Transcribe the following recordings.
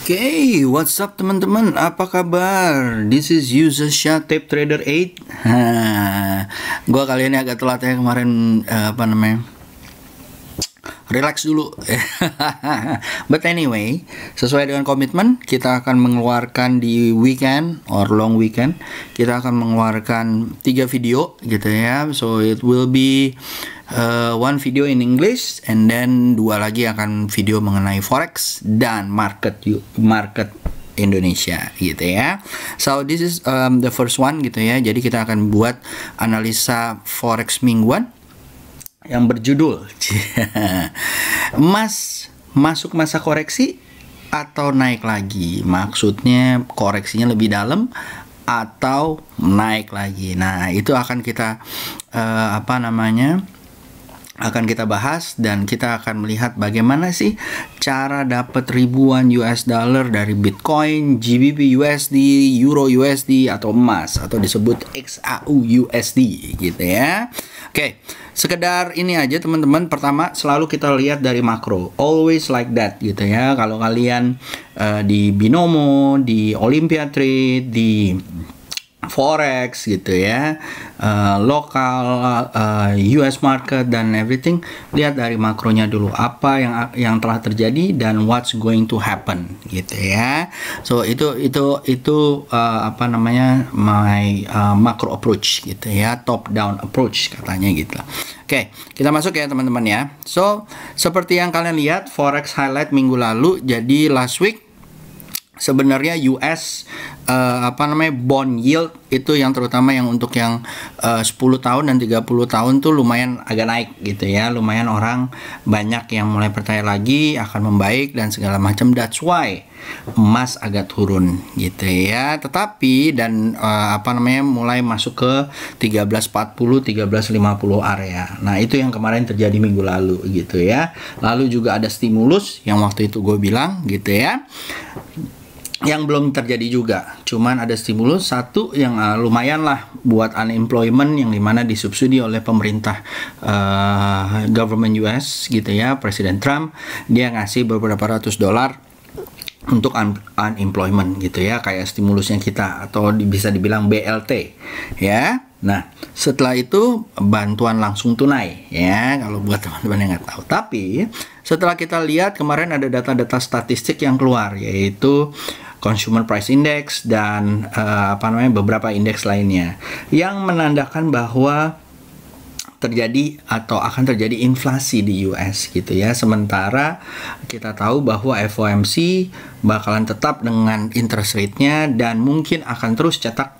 Oke, what's up teman-teman? Apa kabar? This is Yuzasha Tape Trader 8. Gua kali ini agak telat ya kemarin relax dulu. But anyway, sesuai dengan komitmen, kita akan mengeluarkan di weekend or long weekend, kita akan mengeluarkan 3 video gitu ya. So it will be one video in English and then 2 lagi akan video mengenai forex dan market Indonesia gitu ya. So this is the first one gitu ya. Jadi kita akan buat analisa forex mingguan yang berjudul Emas masuk masa koreksi atau naik lagi. Maksudnya koreksinya lebih dalam atau naik lagi. Nah, itu akan kita akan kita bahas, dan kita akan melihat bagaimana sih cara dapat ribuan US dollar dari Bitcoin, GBP USD, Euro USD, atau emas, atau disebut XAU USD gitu ya. Oke, sekedar ini aja teman-teman. Pertama, selalu kita lihat dari makro, always like that gitu ya. Kalau kalian di Binomo, di Olympia Trade, di forex gitu ya, lokal, US market dan everything, lihat dari makronya dulu apa yang telah terjadi dan what's going to happen gitu ya. So itu my macro approach gitu ya, top down approach katanya gitu. Oke, kita masuk ya teman-teman ya. So seperti yang kalian lihat forex highlight minggu lalu, jadi last week sebenarnya US bond yield itu yang terutama yang untuk yang 10 tahun dan 30 tahun tuh lumayan agak naik gitu ya. Lumayan orang banyak yang mulai percaya lagi akan membaik dan segala macam. That's why emas agak turun gitu ya. Tetapi dan mulai masuk ke 1340 1350 area. Nah, itu yang kemarin terjadi minggu lalu gitu ya. Lalu juga ada stimulus yang waktu itu gue bilang gitu ya, yang belum terjadi juga. Cuman ada stimulus satu yang lumayan lah buat unemployment, yang dimana disubsidi oleh pemerintah government US gitu ya. Presiden Trump dia ngasih beberapa ratus dolar untuk unemployment gitu ya, kayak stimulusnya kita, atau bisa dibilang BLT ya. Nah, setelah itu bantuan langsung tunai ya, kalau buat teman-teman yang nggak tahu. Tapi setelah kita lihat kemarin ada data-data statistik yang keluar, yaitu Consumer Price Index dan beberapa indeks lainnya yang menandakan bahwa terjadi atau akan terjadi inflasi di US gitu ya. Sementara kita tahu bahwa FOMC bakalan tetap dengan interest rate-nya dan mungkin akan terus cetak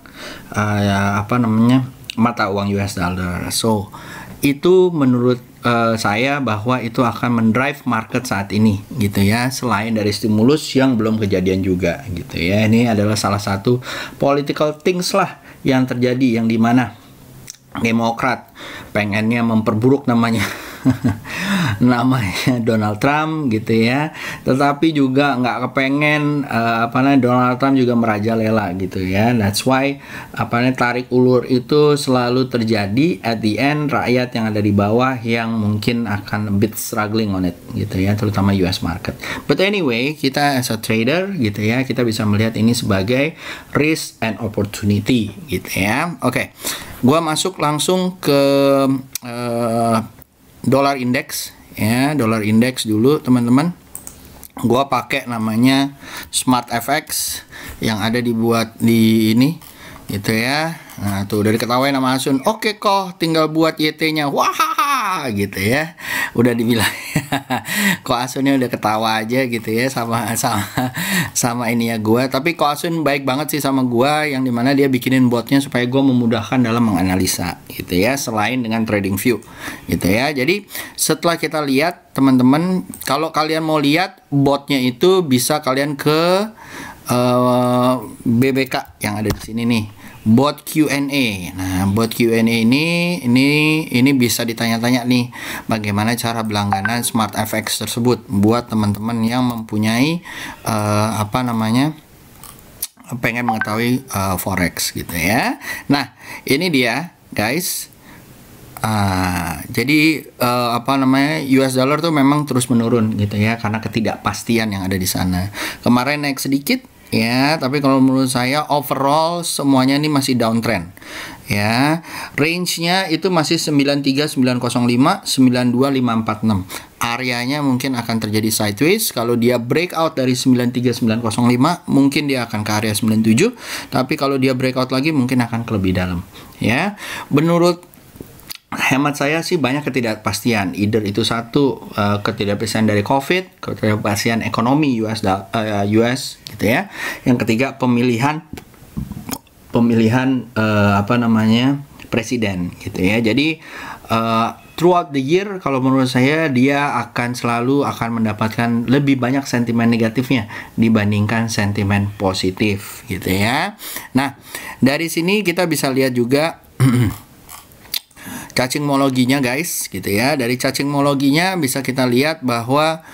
mata uang US dollar. So itu menurut saya bahwa itu akan mendrive market saat ini gitu ya, selain dari stimulus yang belum kejadian juga gitu ya. Ini adalah salah satu political things lah yang terjadi, yang dimana Demokrat pengennya memperburuk namanya Donald Trump gitu ya, tetapi juga nggak kepengen Donald Trump juga merajalela gitu ya. That's why tarik ulur itu selalu terjadi. At the end, rakyat yang ada di bawah yang mungkin akan a bit struggling on it gitu ya, terutama US market. But anyway, kita as a trader gitu ya, kita bisa melihat ini sebagai risk and opportunity gitu ya. Oke, gua masuk langsung ke dollar index ya. Dollar index dulu teman-teman. Gua pakai namanya Smart FX yang ada dibuat di ini gitu ya. Nah, tuh dari ketawain sama Asun. Oke kok, tinggal buat YT-nya. Wah, gitu ya. Udah dibilang. Kok Asunnya udah ketawa aja gitu ya sama ini ya gua. Tapi kok Asun baik banget sih sama gua, yang dimana dia bikinin botnya supaya gua memudahkan dalam menganalisa gitu ya, selain dengan trading view gitu ya. Jadi setelah kita lihat teman-teman, kalau kalian mau lihat botnya itu bisa kalian ke BBK yang ada di sini nih, bot Q&A. Nah, bot Q&A ini bisa ditanya-tanya nih, bagaimana cara berlangganan Smart FX tersebut buat teman-teman yang mempunyai pengen mengetahui forex gitu ya. Nah, ini dia guys, Jadi apa namanya, US dollar tuh memang terus menurun gitu ya, karena ketidakpastian yang ada di sana. Kemarin naik sedikit ya, tapi kalau menurut saya overall semuanya ini masih downtrend ya. Range-nya itu masih 93905, 92546. Areanya mungkin akan terjadi sideways. Kalau dia breakout dari 93905, mungkin dia akan ke area 97, tapi kalau dia breakout lagi mungkin akan ke lebih dalam ya. Menurut hemat saya sih banyak ketidakpastian. Either itu satu, ketidakpastian dari COVID, ketidakpastian ekonomi US gitu ya. Yang ketiga pemilihan apa namanya, presiden gitu ya. Jadi throughout the year kalau menurut saya dia selalu akan mendapatkan lebih banyak sentimen negatifnya dibandingkan sentimen positif gitu ya. Nah, dari sini kita bisa lihat juga cacingmologinya guys gitu ya. Dari cacingmologinya bisa kita lihat bahwa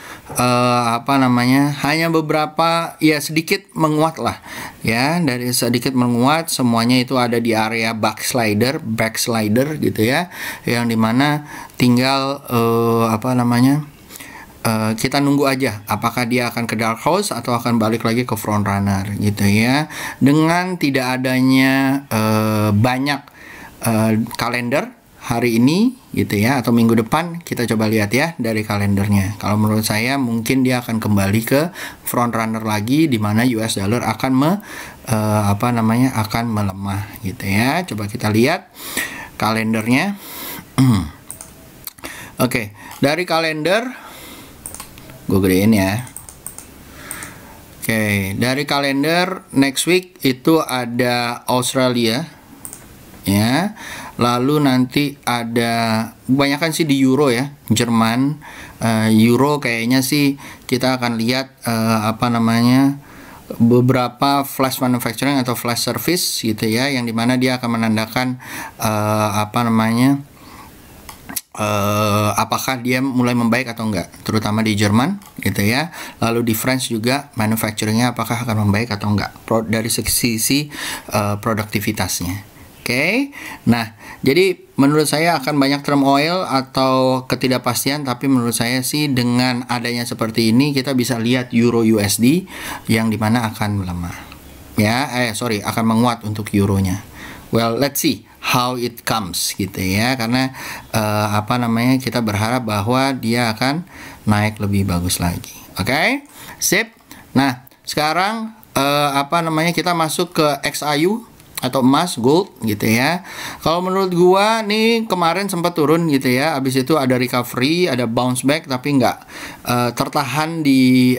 apa namanya, hanya beberapa ya sedikit menguat lah ya. Dari sedikit menguat, semuanya itu ada di area backslider gitu ya, yang dimana tinggal apa namanya, kita nunggu aja apakah dia akan ke dark horse atau akan balik lagi ke front runner gitu ya. Dengan tidak adanya banyak kalender hari ini gitu ya, atau minggu depan, kita coba lihat ya dari kalendernya. Kalau menurut saya mungkin dia akan kembali ke front runner lagi, di mana US dollar akan apa namanya, akan melemah gitu ya. Coba kita lihat kalendernya. Oke, dari kalender gue gedein ya. Oke, dari kalender next week itu ada Australia ya. Lalu nanti ada kebanyakan sih di Euro ya, Jerman. Euro kayaknya sih kita akan lihat apa namanya, beberapa flash manufacturing atau flash service gitu ya, yang dimana dia akan menandakan apa namanya, apakah dia mulai membaik atau enggak, terutama di Jerman gitu ya. Lalu di France juga manufacturingnya apakah akan membaik atau enggak dari sisi produktivitasnya. Oke, nah jadi menurut saya akan banyak turmoil atau ketidakpastian, tapi menurut saya sih dengan adanya seperti ini kita bisa lihat Euro USD yang dimana akan melemah ya, akan menguat untuk euronya. Well, let's see how it comes gitu ya, karena apa namanya, kita berharap bahwa dia akan naik lebih bagus lagi. Oke, sip. Nah sekarang apa namanya, kita masuk ke XAU atau emas, gold gitu ya. Kalau menurut gua nih kemarin sempat turun gitu ya, habis itu ada recovery, ada bounce back, tapi nggak tertahan di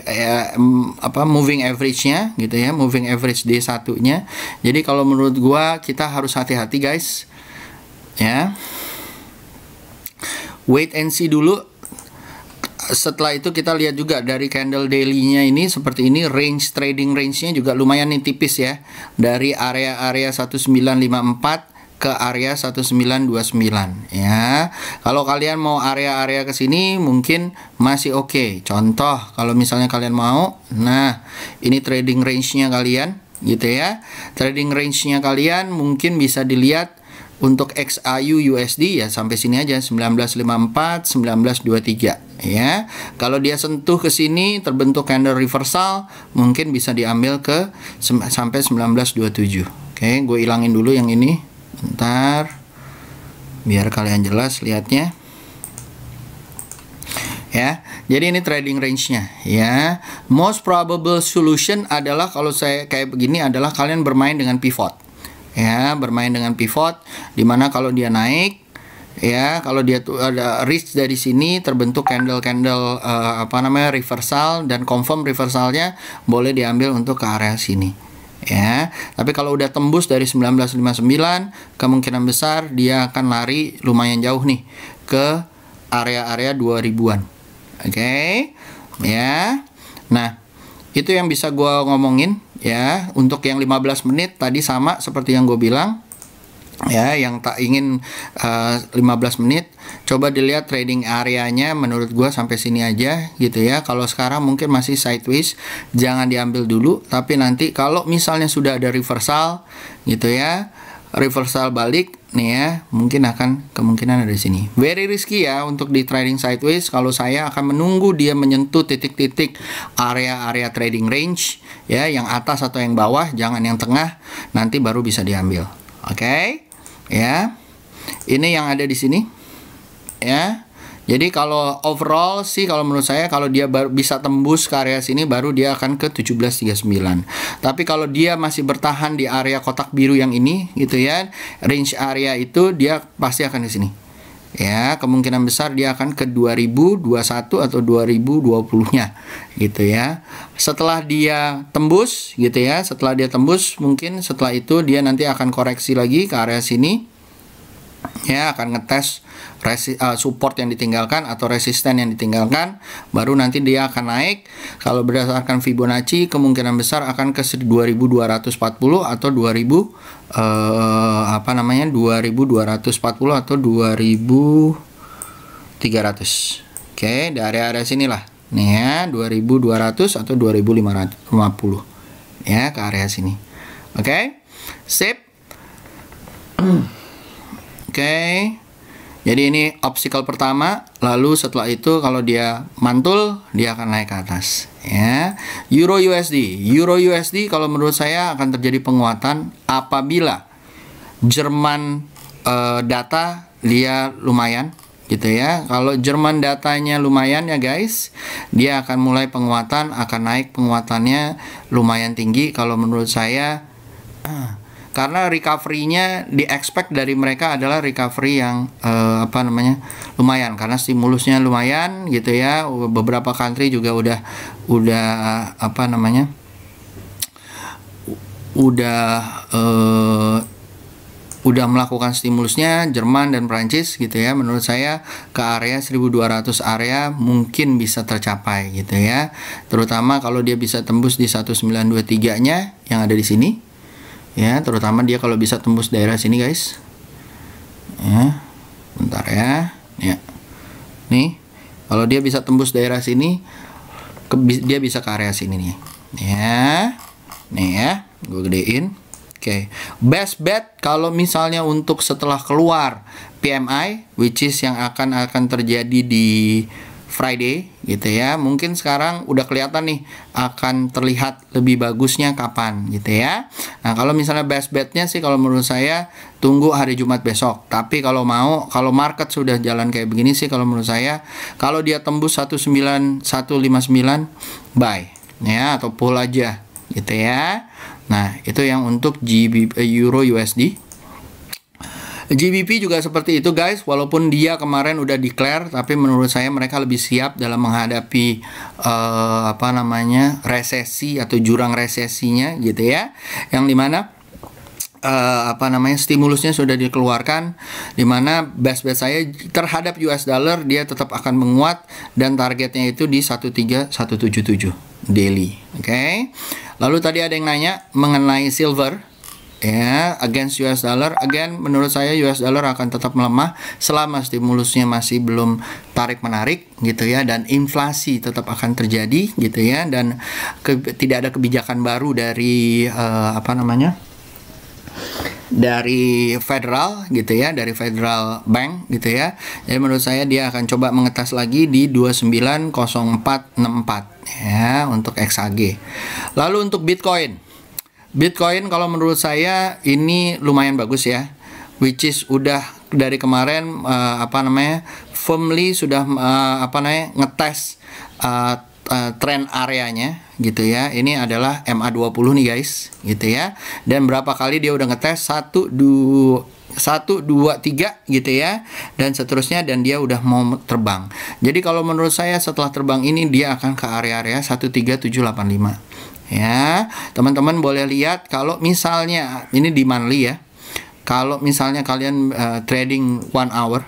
apa, moving average-nya gitu ya, moving average D1-nya. Jadi kalau menurut gua kita harus hati-hati guys ya. Wait and see dulu. Setelah itu kita lihat juga dari candle daily-nya ini seperti ini, trading range-nya juga lumayan nih tipis ya, dari area-area 1954 ke area 1929 ya. Kalau kalian mau area-area ke sini mungkin masih oke. Contoh kalau misalnya kalian mau, nah ini trading range-nya kalian gitu ya. Trading range-nya kalian mungkin bisa dilihat untuk XAU USD ya, sampai sini aja 1954 1923 ya. Kalau dia sentuh ke sini terbentuk candle reversal, mungkin bisa diambil ke sampai 1927. Oke, gue ilangin dulu yang ini bentar biar kalian jelas lihatnya ya. Jadi ini trading range-nya ya. Most probable solution adalah kalau saya kayak begini adalah kalian bermain dengan pivot ya, bermain dengan pivot, dimana kalau dia naik ya, kalau dia tuh ada risk dari sini terbentuk candle apa namanya, reversal, dan confirm reversalnya boleh diambil untuk ke area sini ya. Tapi kalau udah tembus dari 1959, kemungkinan besar dia akan lari lumayan jauh nih ke area-area 2000-an. Oke ya. Nah itu yang bisa gue ngomongin ya. Untuk yang 15 menit tadi sama seperti yang gue bilang ya, yang tak ingin 15 menit coba dilihat trading areanya, menurut gue sampai sini aja gitu ya. Kalau sekarang mungkin masih sideways, jangan diambil dulu, tapi nanti kalau misalnya sudah ada reversal gitu ya, reversal balik, nih ya, mungkin akan kemungkinan ada di sini. Very risky ya untuk di trading sideways. Kalau saya akan menunggu dia menyentuh titik-titik area-area trading range ya, yang atas atau yang bawah, jangan yang tengah, nanti baru bisa diambil. Oke? Ya. Ini yang ada di sini. Ya. Jadi kalau overall sih, kalau menurut saya kalau dia baru bisa tembus ke area sini, baru dia akan ke 1739. Tapi kalau dia masih bertahan di area kotak biru yang ini gitu ya, range area itu dia pasti akan di sini. Ya, kemungkinan besar dia akan ke 2021 atau 2020-nya gitu ya. Setelah dia tembus gitu ya, setelah dia tembus, mungkin setelah itu dia nanti akan koreksi lagi ke area sini. Ya, akan ngetes support yang ditinggalkan atau resisten yang ditinggalkan, baru nanti dia akan naik. Kalau berdasarkan Fibonacci, kemungkinan besar akan ke 2240 atau 2240 atau 2300. Oke, dari area sinilah nih ya, 2200 atau 2550 ya, ke area sini. Oke, sip. Oke. Jadi ini obstacle pertama, lalu setelah itu kalau dia mantul, dia akan naik ke atas ya. Euro USD kalau menurut saya akan terjadi penguatan apabila Jerman data dia lumayan gitu ya. Kalau Jerman datanya lumayan ya guys, dia akan mulai penguatan, akan naik penguatannya lumayan tinggi kalau menurut saya. Karena recovery-nya di-expect dari mereka adalah recovery yang lumayan, karena stimulusnya lumayan gitu ya. Beberapa country juga udah melakukan stimulusnya, Jerman dan Prancis gitu ya. Menurut saya ke area 1200 area mungkin bisa tercapai gitu ya. Terutama kalau dia bisa tembus di 1923-nya yang ada di sini. Ya, terutama dia kalau bisa tembus daerah sini guys. Ya, bentar ya. Ya. Nih, kalau dia bisa tembus daerah sini, dia bisa ke area sini nih. Ya. Nih ya, gue gedein. Oke. Best bet kalau misalnya untuk setelah keluar PMI, which is yang akan terjadi di Friday gitu ya. Mungkin sekarang udah kelihatan nih akan terlihat lebih bagusnya kapan gitu ya. Nah, kalau misalnya best betnya sih kalau menurut saya tunggu hari Jumat besok. Tapi kalau market sudah jalan kayak begini sih kalau menurut saya, kalau dia tembus 19159 buy ya, atau pull aja gitu ya. Nah, itu yang untuk Euro USD. GBP juga seperti itu guys, walaupun dia kemarin udah declare, tapi menurut saya mereka lebih siap dalam menghadapi resesi atau jurang resesinya gitu ya, yang dimana stimulusnya sudah dikeluarkan, dimana best bet saya terhadap US dollar dia tetap akan menguat dan targetnya itu di 13177 daily. Oke. Lalu tadi ada yang nanya mengenai silver ya, against US dollar. Again, menurut saya US dollar akan tetap melemah selama stimulusnya masih belum tarik-menarik gitu ya, dan inflasi tetap akan terjadi gitu ya, dan tidak ada kebijakan baru dari dari federal gitu ya, dari Federal Bank gitu ya. Jadi menurut saya dia akan coba mengetes lagi di 290464 ya untuk XAG. Lalu untuk Bitcoin kalau menurut saya ini lumayan bagus ya, which is udah dari kemarin firmly sudah ngetes trend areanya gitu ya. Ini adalah MA20 nih guys gitu ya, dan berapa kali dia udah ngetes 1, 2, 3 gitu ya, dan seterusnya, dan dia udah mau terbang. Jadi kalau menurut saya setelah terbang ini dia akan ke area-area 13785 ya. Teman-teman boleh lihat kalau misalnya ini di monthly ya, kalau misalnya kalian trading 1 hour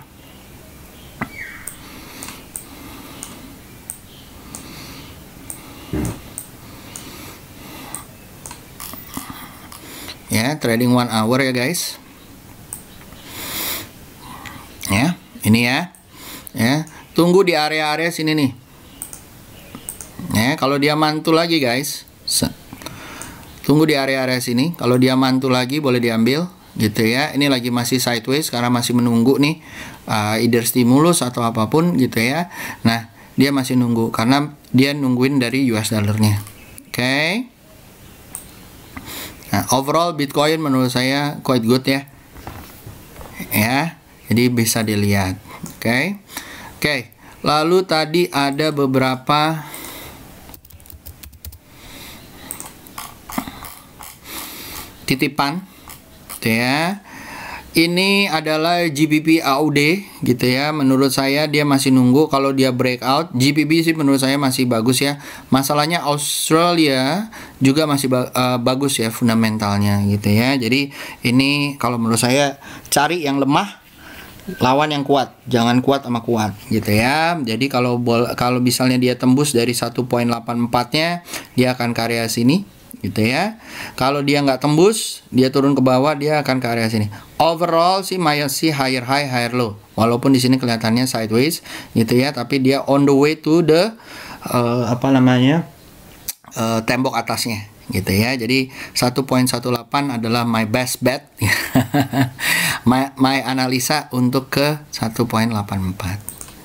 ya, trading 1 hour ya guys ya, ini ya, tunggu di area-area sini nih ya. Kalau dia mantul lagi guys, tunggu di area-area sini. Kalau dia mantul lagi boleh diambil gitu ya. Ini lagi masih sideways karena masih menunggu nih either stimulus atau apapun gitu ya. Nah, dia masih nunggu karena dia nungguin dari US dollarnya. Oke. Nah, overall Bitcoin menurut saya quite good ya. Ya, jadi bisa dilihat. Oke. Oke. Lalu tadi ada beberapa titipan gitu ya. Ini adalah GBP AUD gitu ya. Menurut saya dia masih nunggu. Kalau dia breakout, GBP sih menurut saya masih bagus ya. Masalahnya Australia juga masih bagus ya fundamentalnya gitu ya. Jadi ini kalau menurut saya cari yang lemah lawan yang kuat, jangan kuat sama kuat gitu ya. Jadi kalau misalnya dia tembus dari 1.84-nya, dia akan ke area sini gitu ya. Kalau dia nggak tembus, dia turun ke bawah, dia akan ke area sini. Overall sih masih higher high, higher low. Walaupun di sini kelihatannya sideways gitu ya, tapi dia on the way to the tembok atasnya gitu ya. Jadi 1.18 adalah my best bet. my analisa untuk ke 1.84.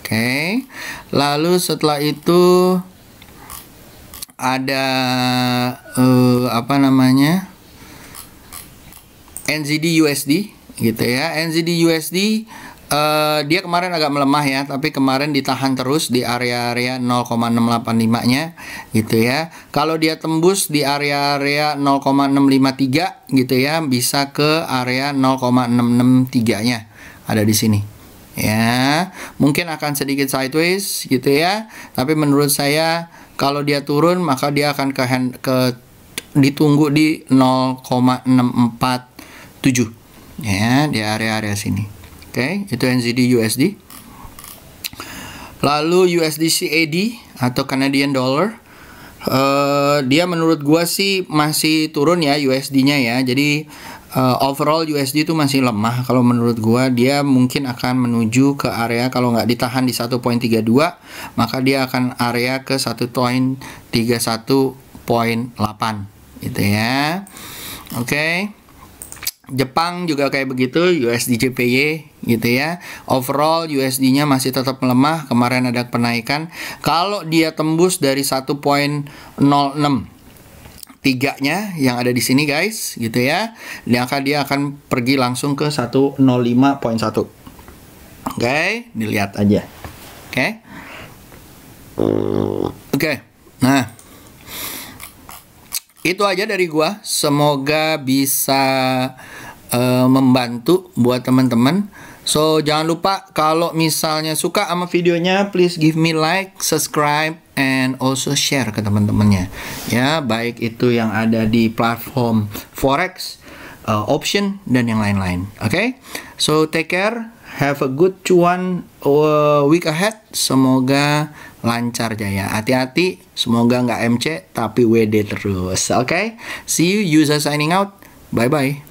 Oke. Lalu setelah itu ada NZD USD gitu ya. NZD USD dia kemarin agak melemah ya, tapi kemarin ditahan terus di area-area 0,685-nya gitu ya. Kalau dia tembus di area-area 0,653 gitu ya, bisa ke area 0,663-nya ada di sini. Ya, mungkin akan sedikit sideways gitu ya, tapi menurut saya kalau dia turun maka dia akan ditunggu di 0,647 ya, di area-area sini. Oke, itu NZD USD. Lalu USD CAD atau Canadian Dollar, dia menurut gua sih masih turun ya USD-nya ya. Jadi overall USD itu masih lemah. Kalau menurut gua dia mungkin akan menuju ke area, kalau nggak ditahan di 1.32, maka dia akan area ke 1.31.8 gitu ya. Oke. Jepang juga kayak begitu, USD JPY gitu ya. Overall USD-nya masih tetap melemah, kemarin ada penaikan. Kalau dia tembus dari 1.063-nya yang ada di sini guys gitu ya, maka dia akan pergi langsung ke 105.1. Oke, dilihat aja. Oke. Nah, itu aja dari gua. Semoga bisa membantu buat teman-teman. So jangan lupa kalau misalnya suka sama videonya, please give me like, subscribe, and also share ke teman-temannya. Ya, baik itu yang ada di platform forex, option, dan yang lain-lain. Oke, so take care. Have a good cuan week ahead. Semoga lancar jaya. Hati-hati. Semoga nggak MC tapi WD terus. Oke. See you. User signing out. Bye-bye.